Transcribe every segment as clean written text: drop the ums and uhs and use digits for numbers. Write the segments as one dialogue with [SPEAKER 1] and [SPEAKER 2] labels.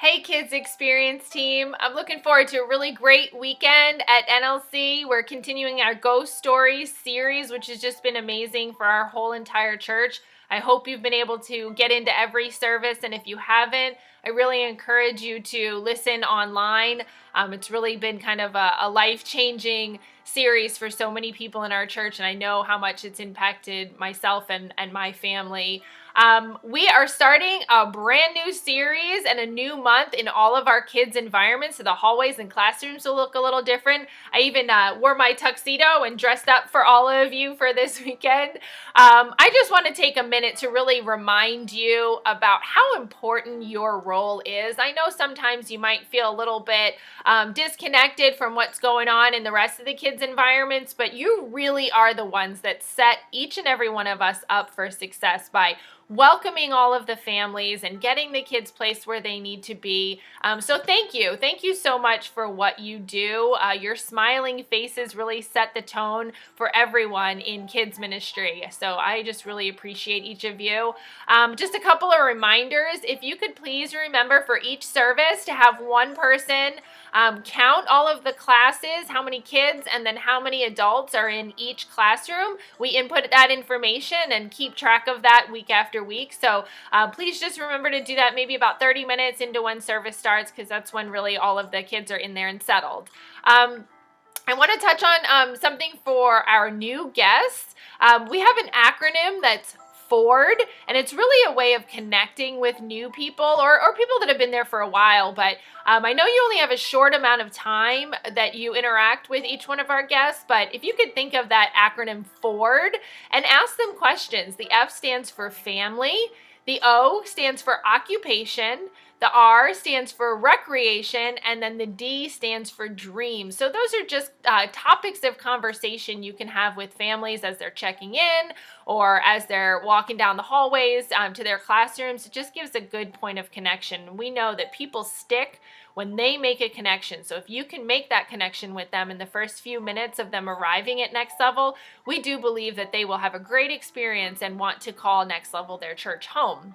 [SPEAKER 1] Hey Kids Experience team, I'm looking forward to a really great weekend at NLC. We're continuing our Ghost Stories series, which has just been amazing for our whole entire church. I hope you've been able to get into every service, and if you haven't, I really encourage you to listen online. It's really been kind of a life-changing series for so many people in our church, and I know how much it's impacted myself and my family. We are starting a brand new series and a new month in all of our kids' environments, so the hallways and classrooms will look a little different. I even wore my tuxedo and dressed up for all of you for this weekend. I just want to take a minute to really remind you about how important your role is. I know sometimes you might feel a little bit disconnected from what's going on in the rest of the kids' environments, but you really are the ones that set each and every one of us up for success by welcoming all of the families and getting the kids placed where they need to be. So thank you. Thank you so much for what you do. Your smiling faces really set the tone for everyone in kids ministry. So I just really appreciate each of you. Just a couple of reminders. If you could please remember for each service to have one person count all of the classes, how many kids, and then how many adults are in each classroom. We input that information and keep track of that week after week. So please just remember to do that maybe about 30 minutes into when service starts, because that's when really all of the kids are in there and settled. I want to touch on something for our new guests. We have an acronym that's Ford, and it's really a way of connecting with new people or people that have been there for a while, but I know you only have a short amount of time that you interact with each one of our guests, but if you could think of that acronym Ford and ask them questions. The F stands for family, the O stands for occupation, the R stands for recreation, and then the D stands for dream. So those are just topics of conversation you can have with families as they're checking in or as they're walking down the hallways to their classrooms. It just gives a good point of connection. We know that people stick when they make a connection. So if you can make that connection with them in the first few minutes of them arriving at Next Level, we do believe that they will have a great experience and want to call Next Level their church home.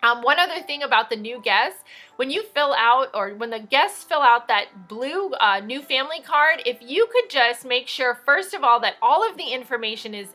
[SPEAKER 1] One other thing about the new guests, when you fill out or when the guests fill out that blue new family card, if you could just make sure, first of all, that all of the information is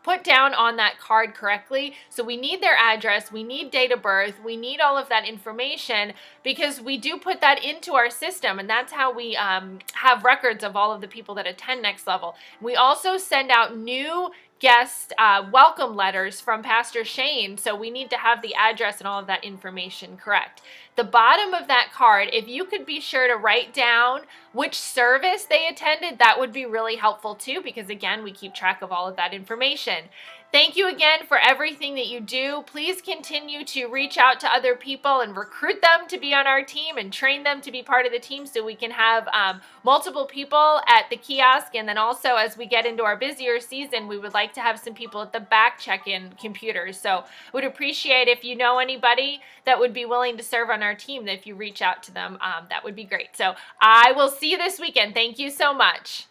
[SPEAKER 1] put down on that card correctly. So we need their address, we need date of birth, we need all of that information because we do put that into our system, and that's how we have records of all of the people that attend Next Level. We also send out new guest welcome letters from Pastor Shane, so we need to have the address and all of that information correct. The bottom of that card, if you could be sure to write down which service they attended, that would be really helpful too, because again, we keep track of all of that information. Thank you again for everything that you do. Please continue to reach out to other people and recruit them to be on our team and train them to be part of the team so we can have multiple people at the kiosk. And then also as we get into our busier season, we would like to have some people at the back check-in computers. So would appreciate if you know anybody that would be willing to serve on our team, that if you reach out to them, that would be great. So I will see you this weekend. Thank you so much.